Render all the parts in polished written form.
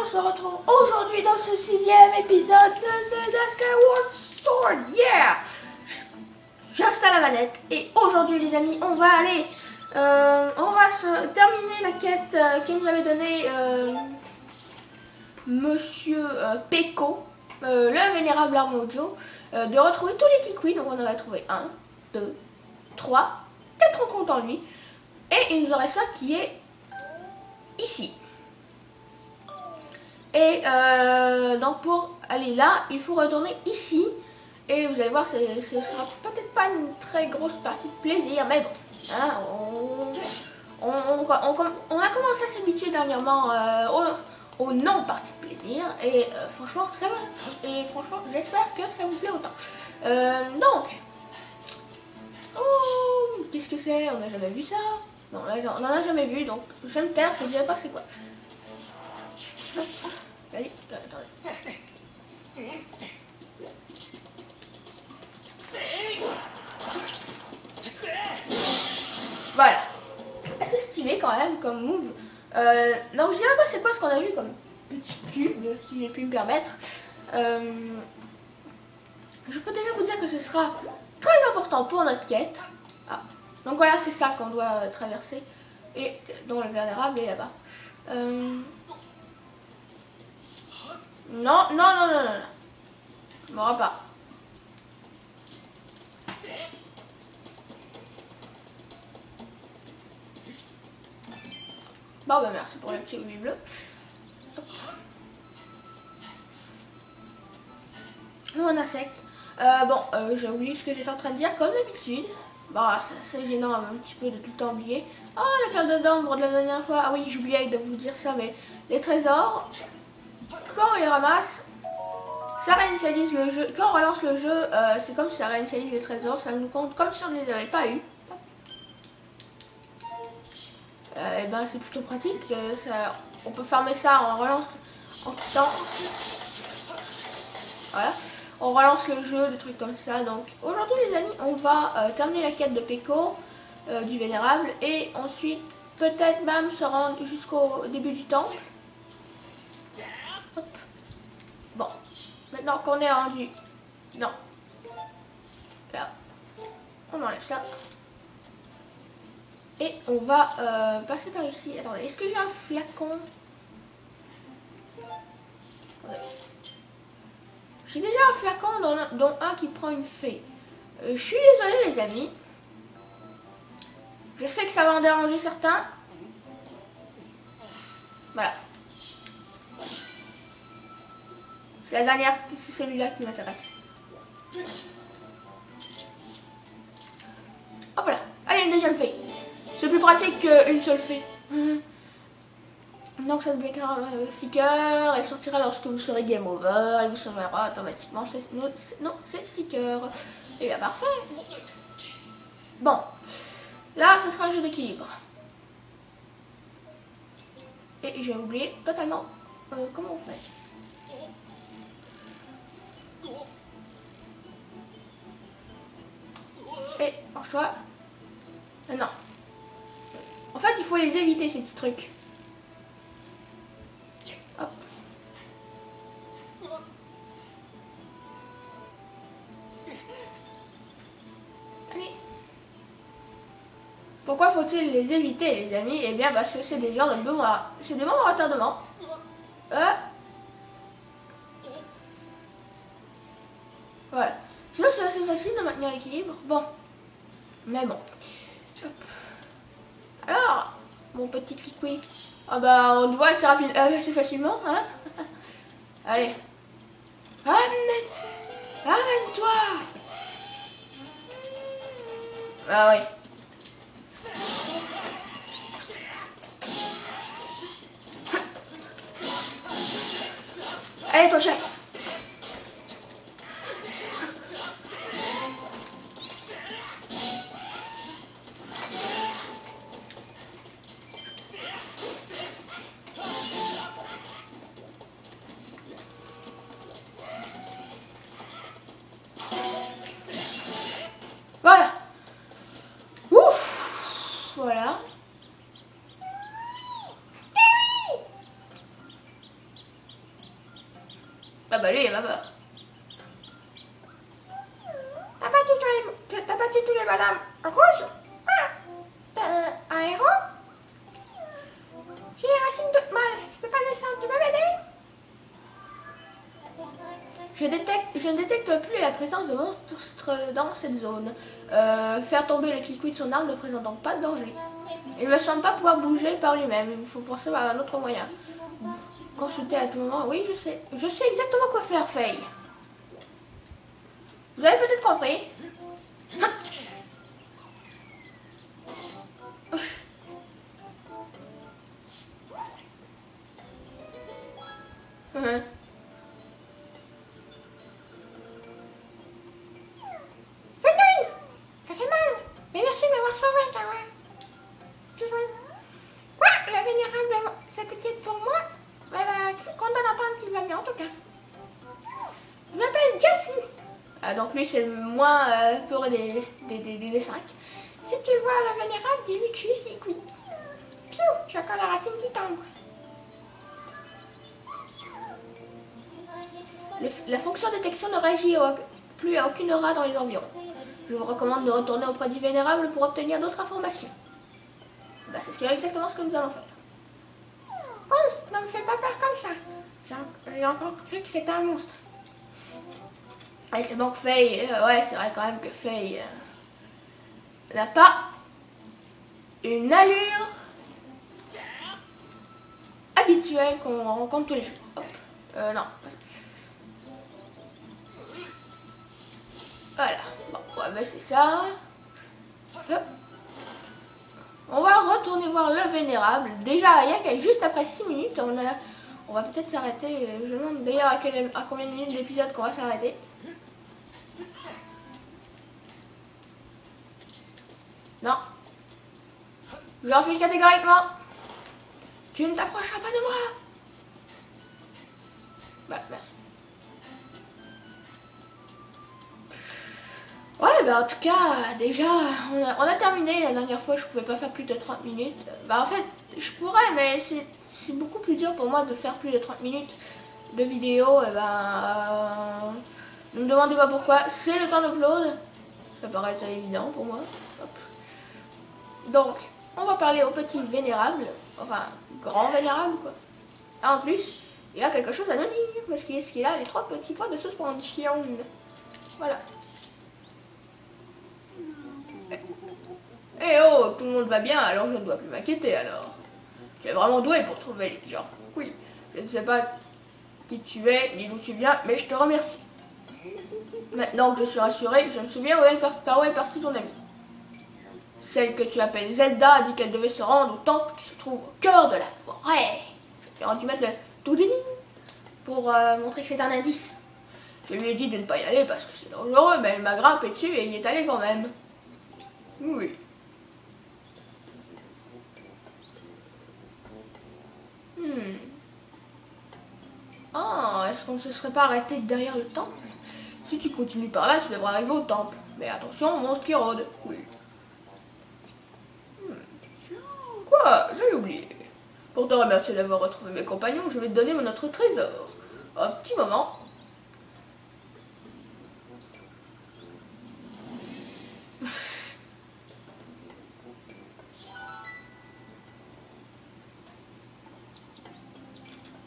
se retrouve aujourd'hui dans ce 6e épisode de Zelda Skyward Sword. Yeah! J'installe la manette et aujourd'hui les amis, on va aller, on va se terminer la quête qu'il nous avait donnée Monsieur Peko, le vénérable Armojo, de retrouver tous les Tikwi. Donc on en a trouvé 1, 2, 3, 4 en comptant lui. Et il nous en reste un qui est ici. Et donc pour aller là, il faut retourner ici. Et vous allez voir, ce sera peut-être pas une très grosse partie de plaisir, mais bon, hein, on a commencé à s'habituer dernièrement aux non-parties de plaisir. Et franchement, ça va. Et franchement, j'espère que ça vous plaît autant. Donc, oh, qu'est-ce que c'est? On n'a jamais vu ça. Non, là, on n'en a jamais vu, donc je vais me taire, je ne dirai pas c'est quoi. Allez, attendez. Voilà. Assez stylé quand même comme move. Donc je dirais pas c'est quoi ce qu'on a vu comme petit cube, si j'ai pu me permettre. Je peux déjà vous dire que ce sera très important pour notre quête. Ah. Donc voilà, c'est ça qu'on doit traverser. Et dont le vénérable est là-bas. Non, non, non, non, non. Je m'en pas. Bon, bah merci pour le petit rubis bleu. Un insecte. J'ai oublié ce que j'étais en train de dire, comme d'habitude. Bah, c'est gênant un petit peu de tout le temps oublier. Oh, la perle de d'ombre de la dernière fois. Ah oui, j'oubliais de vous dire ça, mais les trésors, quand on les ramasse, ça réinitialise le jeu. Quand on relance le jeu, c'est comme si ça réinitialise les trésors. Ça nous compte comme si on ne les avait pas eu. Et ben c'est plutôt pratique. On peut farmer ça en relance en temps. Voilà. On relance le jeu, des trucs comme ça. Donc aujourd'hui les amis, on va terminer la quête de Peko, du vénérable, et ensuite peut-être même se rendre jusqu'au début du temple. Hop. Bon, maintenant qu'on est rendu, non, là, on enlève ça. Et on va passer par ici. Attendez, est-ce que j'ai un flacon? Attendez. J'ai déjà un flacon dont un qui prend une fée. Je suis désolée les amis. Je sais que ça va en déranger certains. Voilà. C'est la dernière, c'est celui-là qui m'intéresse. Hop là. Allez, une deuxième fée. C'est plus pratique qu'une seule fée. Donc ça devient un sticker, elle sortira lorsque vous serez game over, elle vous s'enverra automatiquement. Non, c'est sticker. Et bien parfait. Bon, là ce sera un jeu d'équilibre. Et j'ai oublié totalement comment on fait. Et penche-toi. Non. En fait, il faut les éviter ces petits trucs. Hop. Allez. Pourquoi faut-il les éviter, les amis? Eh bien, parce que c'est des genres de bons à... C'est des bons retardements. Voilà. Sinon, c'est assez facile de maintenir l'équilibre. Bon. Mais bon. Hop. Alors, mon petit Tikwi. Ah bah, on le voit assez rapide, assez facilement, hein. Allez. Amène-toi. Ah oui. Allez, toi, chef. Voilà. Ouf. Voilà. va. T'as battu tous les madames rouges? Ah, t'as un héros? J'ai les racines toutes molles, je peux pas descendre, tu peux m'aider? Je ne détecte plus la présence de monstres dans cette zone. Faire tomber le Kikui de son arme ne présente donc pas de danger. Il ne me semble pas pouvoir bouger par lui-même, il faut penser à un autre moyen. Consulter à tout moment, oui je sais. Je sais exactement quoi faire, Faye. Vous avez peut-être compris. Ça fait mal. Mais merci de m'avoir sauvé, quand même. Quoi? La vénérable s'inquiète pour moi? Content d'entendre qu'il va bien, en tout cas. Je m'appelle Jasmine. Ah, donc lui, c'est le moins peureux des 5. Si tu vois la vénérable, dis-lui que je suis ici, oui. Piou, j'ai encore la racine qui tombe. La fonction détection ne réagit plus à aucune aura dans les environs. Je vous recommande de retourner auprès du vénérable pour obtenir d'autres informations. Bah, c'est exactement ce que nous allons faire. Oui, ne me fais pas peur comme ça. J'ai encore cru que c'était un monstre. Allez, c'est bon que Faye... ouais, c'est vrai quand même que Faye... n'a pas une allure habituelle qu'on rencontre tous les jours. Hop. Non. Voilà. Bon, on va baisser ça. Hop. On va retourner voir le vénérable. Déjà, il y a juste après 6 minutes, on va peut-être s'arrêter. Je me demande d'ailleurs à combien de minutes d'épisode qu'on va s'arrêter. Non. Je refuse catégoriquement. Tu ne t'approcheras pas de moi. Bah, merci. Ouais, bah en tout cas, déjà, on a terminé. La dernière fois, je pouvais pas faire plus de 30 minutes. Bah en fait, je pourrais, mais c'est beaucoup plus dur pour moi de faire plus de 30 minutes de vidéo. Et ben, ne me demandez pas pourquoi. C'est le temps d'upload. Ça paraît assez évident pour moi. Hop. Donc, on va parler au petit vénérable. Enfin, grand vénérable, quoi. Ah, en plus, il a quelque chose à nous dire. Parce qu'il a les 3 petits points de suspension. Voilà. Eh oh, tout le monde va bien, alors je ne dois plus m'inquiéter alors. Tu es vraiment doué pour trouver les gens. Oui, je ne sais pas qui tu es, ni d'où tu viens, mais je te remercie. Maintenant que je suis rassurée, je me souviens où est partie ton amie. Celle que tu appelles Zelda a dit qu'elle devait se rendre au temple qui se trouve au cœur de la forêt. J'ai dû mettre le tout déni pour montrer que c'est un indice. Je lui ai dit de ne pas y aller parce que c'est dangereux, mais elle m'a grimpé dessus et il y est allé quand même. Oui. Ah, est-ce qu'on ne se serait pas arrêté derrière le temple? Si tu continues par là, tu devras arriver au temple. Mais attention, monstre qui rôde. Oui. Quoi? J'avais oublié. Pour te remercier d'avoir retrouvé mes compagnons, je vais te donner notre trésor. Un petit moment.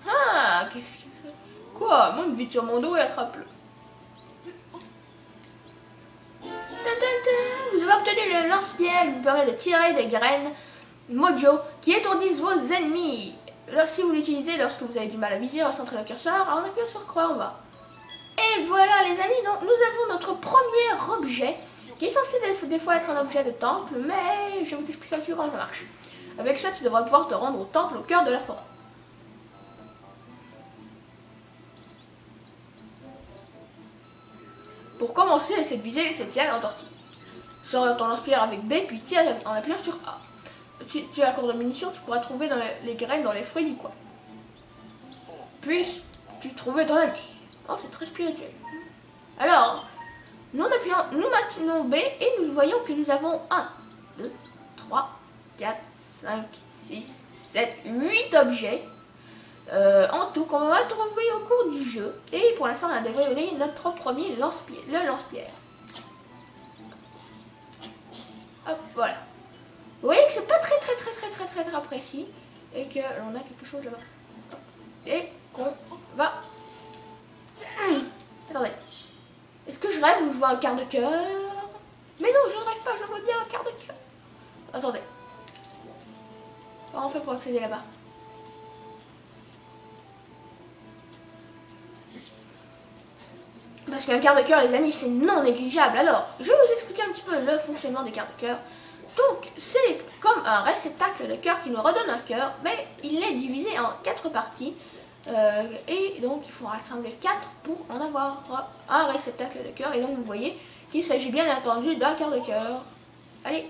Ah, qu'est-ce qu'il fait? Quoi? Monte vite sur mon dos et attrape-le. Vous avez obtenu le lance-pierre qui vous permet de tirer des graines mojo qui étourdissent vos ennemis. Si vous l'utilisez lorsque vous avez du mal à viser, recentrer le curseur en appuyant sur croix en bas. Et voilà les amis, donc nous avons notre premier objet qui est censé des fois être un objet de temple, mais je vous explique un petit peu comment ça marche. Avec ça, tu devras pouvoir te rendre au temple au cœur de la forêt. Pour commencer, essaie de viser cette liane en tortille. Sors ton lance-pierre avec B, puis tire en appuyant sur A. Tu as un cours de munitions, tu pourras trouver dans les graines dans les fruits du coin. Puis-tu trouver ton ami. Oh, c'est très spirituel. Alors, nous maintenons B et nous voyons que nous avons 1, 2, 3, 4, 5, 6, 7, 8 objets. en tout qu'on va trouver au cours du jeu. Et pour l'instant, on a dévoilé notre premier lance-pierre, le lance-pierre. Hop, voilà. Vous voyez que c'est pas très précis et que l'on a quelque chose là-bas. Et qu'on va... Attendez. Est-ce que je rêve ou je vois un quart de cœur? Mais non, je ne rêve pas, je vois bien un quart de cœur. Attendez. Comment on fait pour accéder là-bas? Parce qu'un quart de cœur, les amis, c'est non négligeable. Alors, je vais vous expliquer un petit peu le fonctionnement des quarts de cœur. Donc, c'est comme un réceptacle de cœur qui nous redonne un cœur, mais il est divisé en 4 parties. Et donc, il faut rassembler 4 pour en avoir un réceptacle de cœur. Et donc, vous voyez qu'il s'agit bien entendu d'un quart de cœur. Allez.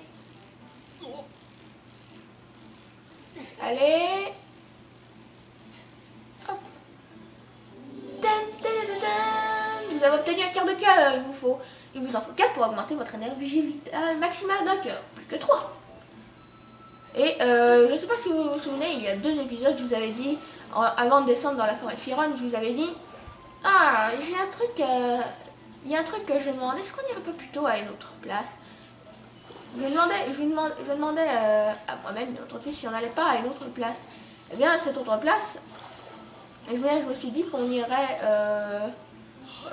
Allez. Hop. Vous avez obtenu un quart de cœur. Il vous en faut 4 pour augmenter votre énergie vitale maximale d'un cœur. Plus que 3. Et je ne sais pas si vous vous souvenez, il y a 2 épisodes, je vous avais dit, avant de descendre dans la forêt de Firon, je vous avais dit, ah, j'ai un truc, il y a un truc que je me demandais, est-ce qu'on irait pas plutôt à une autre place? Je demandais à moi-même, une autre place, si on n'allait pas à une autre place. Eh bien, cette autre place, je me suis dit qu'on irait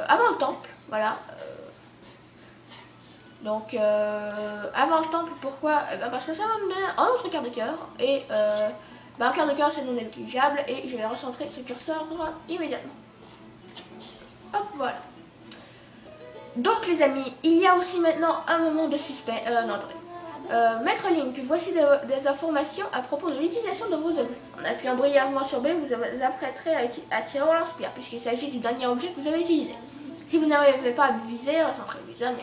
avant le temple, voilà. Donc, avant le temple, pourquoi? Parce que ça va me donner un autre quart de cœur. Et un quart de cœur, c'est non négligeable. Et je vais recentrer ce curseur immédiatement. Hop, voilà. Donc, les amis, il y a aussi maintenant un moment de suspense. Non, attendez. Maître Link, voici des informations à propos de l'utilisation de vos objets. En appuyant brièvement sur B, vous vous apprêterez à tirer au lance-pierre, puisqu'il s'agit du dernier objet que vous avez utilisé. Si vous n'arrivez pas à viser, recentrez le viseur,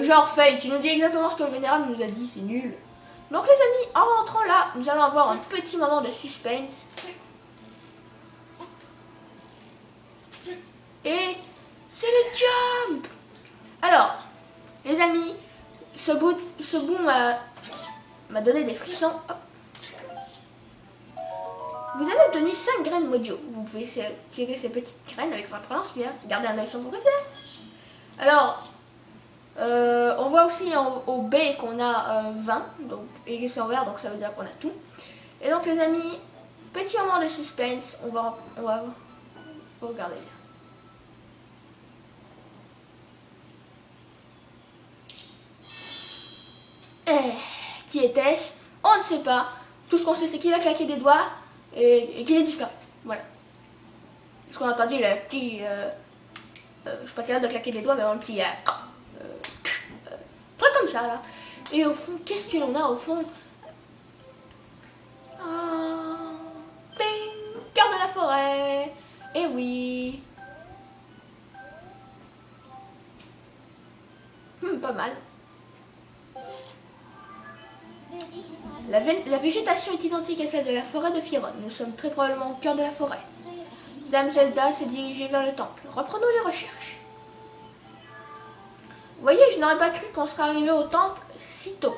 genre Faye, tu nous dis exactement ce que le vénérable nous a dit, c'est nul. Donc les amis, en rentrant là, nous allons avoir un petit moment de suspense. Et c'est le jump. Alors, les amis, ce bout m'a donné des frissons. Hop. Vous avez obtenu 5 graines mojo. Vous pouvez tirer ces petites graines avec votre lance-pierre. Gardez un œil sur vos réserves. Alors, on voit aussi au B qu'on a 20. Donc, et c'est en vert, donc ça veut dire qu'on a tout. Et donc les amis, petit moment de suspense. On va regarder bien. Qui était-ce? On ne sait pas. Tout ce qu'on sait, c'est qu'il a claqué des doigts et qu'il est disparu. Voilà. Ce qu'on a entendu, le petit... je suis pas capable de claquer des doigts, mais un petit... truc comme ça, là. Et au fond, qu'est-ce que l'on a au fond? Ping, cœur de la forêt. Eh oui. Pas mal. La végétation est identique à celle de la forêt de Firon. Nous sommes très probablement au cœur de la forêt. Dame Zelda s'est dirigée vers le temple. Reprenons les recherches. Vous voyez, je n'aurais pas cru qu'on serait arrivé au temple si tôt.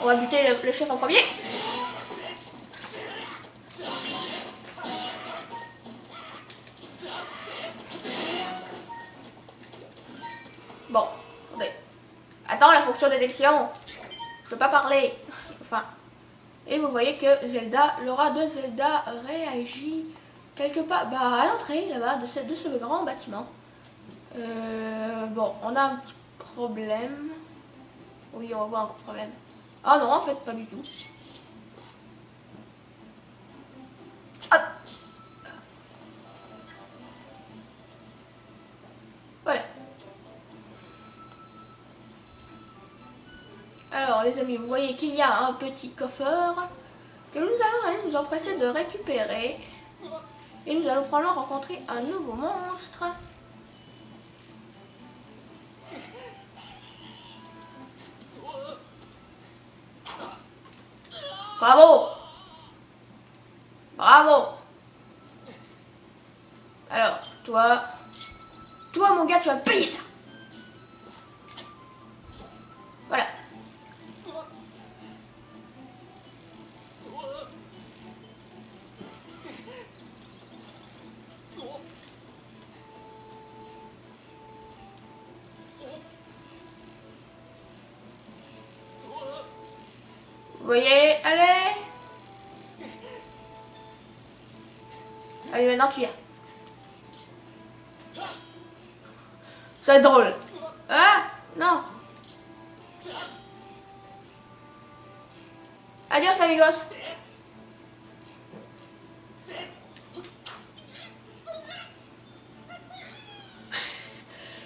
On va buter le chef en premier. Bon, attendez. Attends, la fonction d'élection. Je peux pas parler. Enfin. Et vous voyez que Zelda, l'aura de Zelda réagit quelque part à l'entrée là-bas de ce grand bâtiment. Bon, on a un petit problème. Oui, on va voir un gros problème. Ah non, en fait, pas du tout. Hop. Voilà. Alors les amis, vous voyez qu'il y a un petit coffre que nous allons aller nous empresser de récupérer. Et nous allons probablement rencontrer un nouveau monstre. Bravo! Bravo! Alors, toi mon gars, tu vas payer ça! voyez, allez. Allez, maintenant tu y es. C'est drôle. Ah, non. Adios, amigos.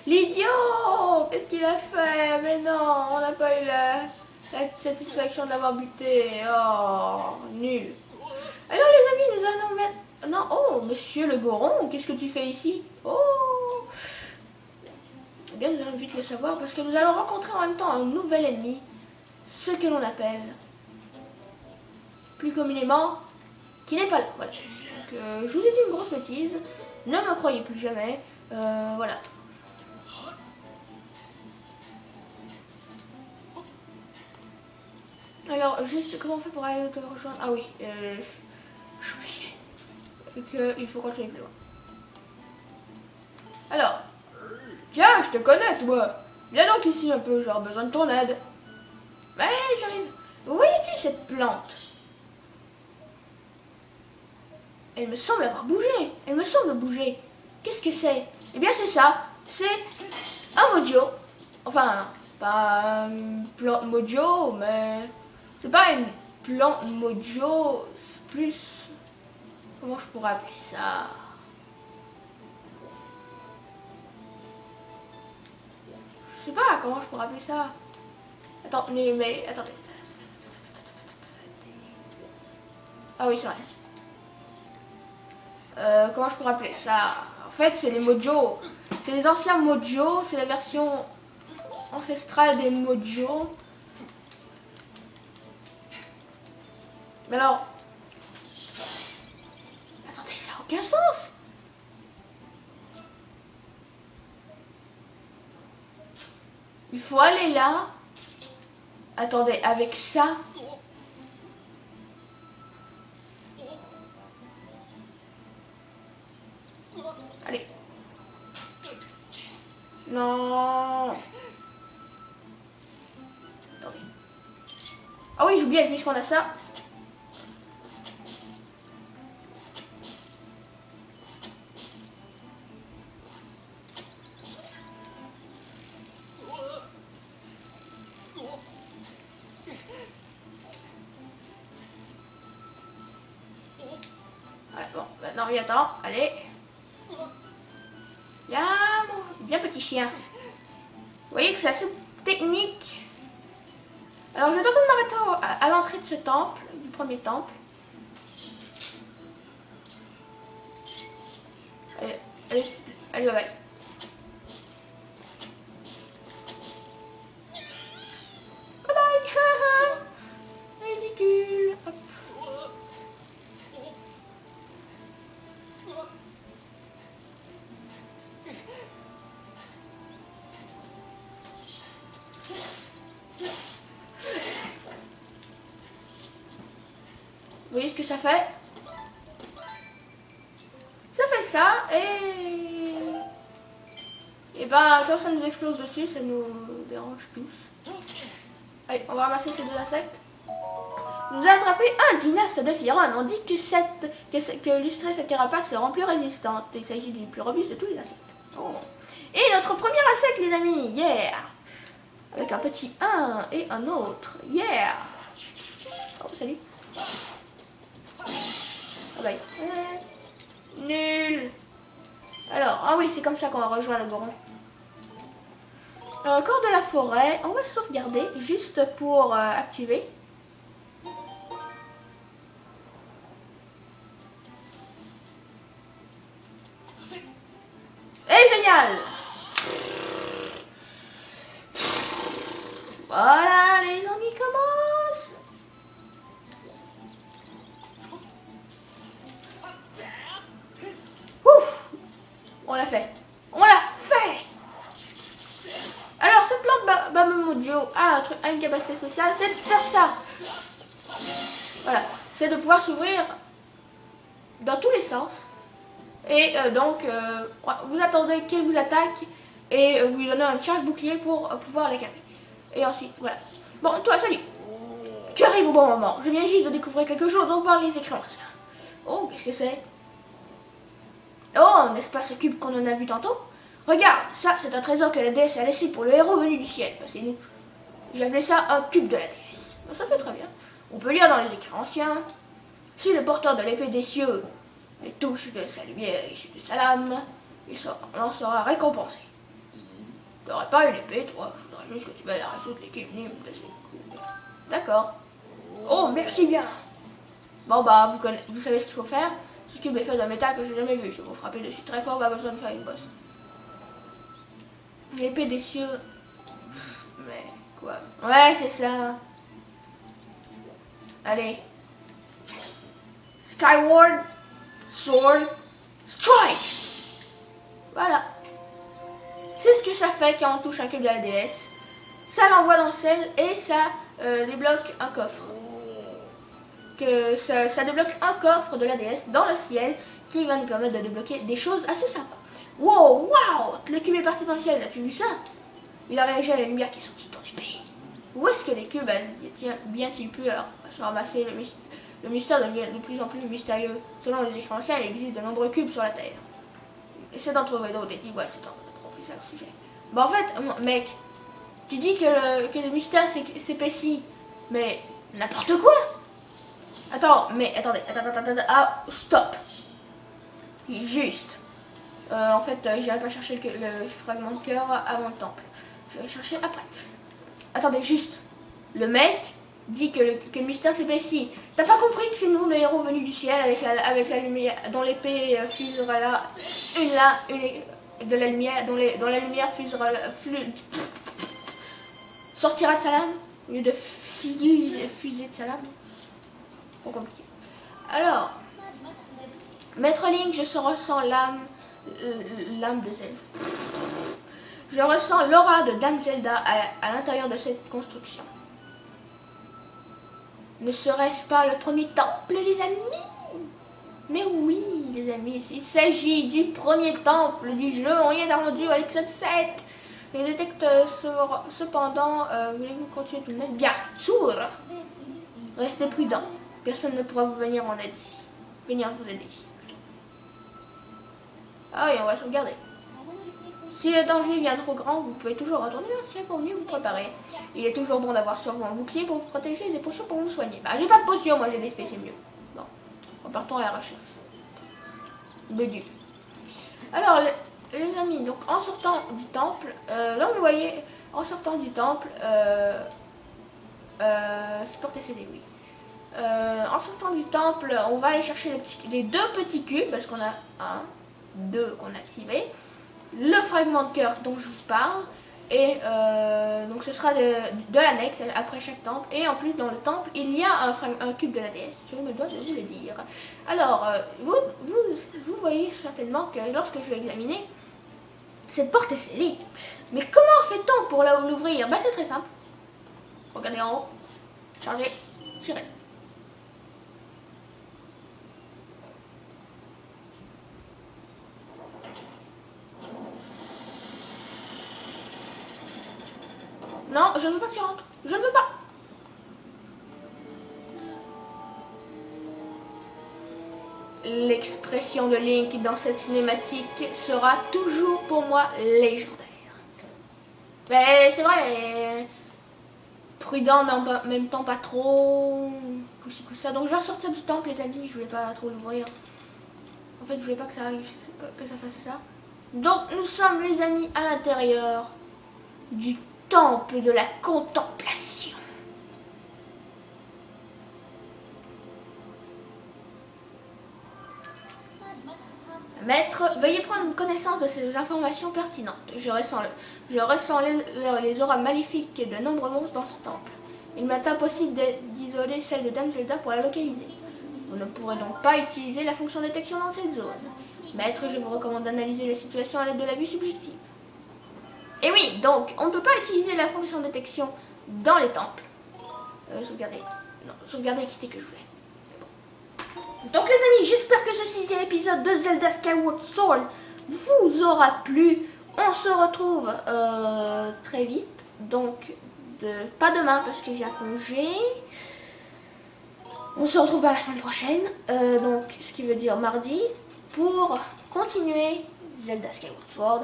L'idiot! Qu'est-ce qu'il a fait? Mais non, on n'a pas eu la satisfaction de l'avoir buté. Oh, nul. Alors les amis, nous allons mettre... Non, oh, monsieur le Goron, qu'est-ce que tu fais ici? Oh! Eh bien, nous allons vite le savoir parce que nous allons rencontrer en même temps un nouvel ennemi. Ce que l'on appelle, plus communément, qui n'est pas là. Voilà. Donc, je vous ai dit une grosse bêtise. Ne me croyez plus jamais. Voilà. Alors, juste, comment on fait pour aller te rejoindre? Ah oui, j'oubliais. Il faut continuer plus loin. Alors, tiens, je te connais, toi. Viens donc ici un peu, j'aurai besoin de ton aide. Ouais, j'arrive. Voyez-tu cette plante? Elle me semble avoir bougé. Elle me semble bouger. Qu'est-ce que c'est? Eh bien, c'est ça. C'est un mojo. Enfin, pas une plante mojo, mais... C'est pas une plante mojo. C'est plus... Comment je pourrais appeler ça? Je sais pas comment je pourrais appeler ça. Attends, mais attendez. Ah oui, c'est vrai. Comment je pourrais appeler ça? En fait, c'est les mojo. C'est les anciens mojo. C'est la version ancestrale des mojo. Mais alors... Attendez, ça n'a aucun sens. Il faut aller là. Attendez, avec ça. Allez. Non. Attendez. Ah oui, j'oublie puisqu'on a ça. Ouais, bon, maintenant, il attend. Allez. Bien petit chien. Vous voyez que c'est assez technique. Alors je vais tenter de m'arrêter à l'entrée de ce temple, du premier temple. Allez, allez, allez, bye bye. Bye bye. Ridicule. Hop. Vous voyez ce que ça fait? Ça fait ça et ben quand ça nous explose dessus, ça nous dérange tous. Allez, on va ramasser ces deux insectes. Nous avons attrapé un dynaste de Firon. On dit que lustrer cette carapace le rend plus résistante. Il s'agit du plus robuste de tous les insectes. Oh. Et notre premier insecte, les amis, yeah! Avec un petit 1 et un autre, yeah! Oh, salut! Ah bye. Nul. Alors, ah oui, c'est comme ça qu'on va rejoindre le Goron. Corps de la forêt, on va sauvegarder juste pour activer. Et génial! Voilà, les amis commencent. Ouf! On l'a fait. On l'a fait! Alors, cette plante Babamojo a une capacité spéciale, c'est de faire ça. Voilà, c'est de pouvoir s'ouvrir dans tous les sens. Et donc, vous attendez qu'elle vous attaque et vous lui donnez un charge bouclier pour pouvoir la calmer. Et ensuite, voilà. Bon, toi, salut. Tu as arrives au bon moment. Je viens juste de découvrir quelque chose. On parle les écrans. Oh, qu'est-ce que c'est? Oh, n'est-ce pas ce cube qu'on en a vu tantôt? Regarde, ça, c'est un trésor que la déesse a laissé pour le héros venu du ciel. Bah, c'est nous. J'appelais ça un cube de la déesse. Bah, ça fait très bien. On peut lire dans les écrits anciens. Si le porteur de l'épée des cieux les touche de sa lumière issue de sa lame, il en sera récompensé. Tu n'aurais pas une épée, toi. Je voudrais juste que tu m'aides à résoudre l'équilibre de ces coups. D'accord. Oh, merci bien. Bon, bah, vous savez ce qu'il faut faire. Ce cube est fait d'un métal que j'ai jamais vu. Je vais vous frapper dessus très fort, pas besoin de faire une bosse. L'épée des cieux. Mais, quoi? Ouais, c'est ça. Allez. Skyward Sword Strike. Voilà. C'est ce que ça fait quand on touche un cube de la déesse. Ça l'envoie dans le ciel et ça débloque un coffre. Ça débloque un coffre de la déesse dans le ciel qui va nous permettre de débloquer des choses assez sympas. Wow, wow, le cube est parti dans le ciel, as-tu vu ça? Il a réagi à la lumière qui est sortie de ton épée. Où est-ce que les cubes bien-ils pu se ramasser? Le mystère devient de plus en plus mystérieux. Selon les écrits anciens, il existe de nombreux cubes sur la Terre. Essaie d'en trouver d'autres et dis, ouais, c'est trop plus ça le sujet. Bah en fait, mec, tu dis que le mystère s'épaissit, mais n'importe quoi. Attends, mais attendez, ah, stop. Juste. En fait, j'irai pas chercher le fragment de cœur avant le temple. Je vais le chercher après. Attendez, juste. Le mec dit que le mystère s'épaissit. T'as pas compris que c'est nous, le héros venu du ciel, avec la lumière, dont l'épée fusera là, de la lumière, dont la lumière sortira de sa lame, au lieu de fuser de sa lame. Trop compliqué. Alors, Maître Link, je ressens l'âme de Zelda. Je ressens l'aura de Dame Zelda à l'intérieur de cette construction. Ne serait-ce pas le premier temple, les amis? Mais oui, les amis, il s'agit du premier temple du jeu. On y est rendu à l'épisode 7. Je détecte cependant, voulez-vous continuer tout de même? Bien sûr. Restez prudent. Personne ne pourra vous venir en aide ici. Venir vous aider ici. Ah oui, on va sauvegarder. Si le danger vient trop grand, vous pouvez toujours retourner dans le ciel pour mieux vous préparer. Il est toujours bon d'avoir sur vous un bouclier pour vous protéger et des potions pour vous soigner. Bah, j'ai pas de potions, moi j'ai des fées, c'est mieux. Bon, repartons à la recherche. Bédu. Alors, les amis, donc en sortant du temple, là vous voyez, en sortant du temple, c'est porté CD, oui. En sortant du temple, on va aller chercher les deux petits cubes, parce qu'on a deux qu'on a activés. Le fragment de cœur dont je vous parle, et donc ce sera de l'annexe après chaque temple. Et en plus, dans le temple, il y a un cube de la déesse. Je me dois de vous le dire. Alors, vous voyez certainement que lorsque je vais examiner, cette porte est scellée. Mais comment fait-on pour l'ouvrir? Bah, c'est très simple. Regardez en haut. Charger, tirer. Non, je ne veux pas que tu rentres. Je ne veux pas. L'expression de Link dans cette cinématique sera toujours pour moi légendaire. Mais c'est vrai, prudent mais en même temps pas trop. Ça. Donc je vais sortir du temple, les amis. Je voulais pas trop l'ouvrir. En fait, je voulais pas que ça arrive, que ça fasse ça. Donc nous sommes, les amis, à l'intérieur du temple de la contemplation. Maître, veuillez prendre connaissance de ces informations pertinentes. Je ressens les auras maléfiques de nombreux monstres dans ce temple. Il m'est impossible d'isoler celle de Dame Zelda pour la localiser. Vous ne pourrez donc pas utiliser la fonction détection dans cette zone. Maître, je vous recommande d'analyser la situation à l'aide de la vue subjective. Et oui, donc, on ne peut pas utiliser la fonction détection dans les temples. Sauvegarder. Non, sauvegarder et quitter que je voulais. Donc les amis, j'espère que ce 6e épisode de Zelda Skyward Sword vous aura plu. On se retrouve très vite. Donc, pas demain parce que j'ai un congé. On se retrouve la semaine prochaine, donc ce qui veut dire mardi, pour continuer Zelda Skyward Sword.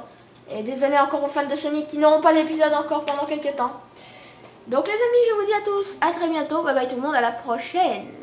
Et désolé encore aux fans de Sonic qui n'auront pas d'épisode encore pendant quelques temps. Donc les amis, je vous dis à tous, à très bientôt, bye bye tout le monde, à la prochaine.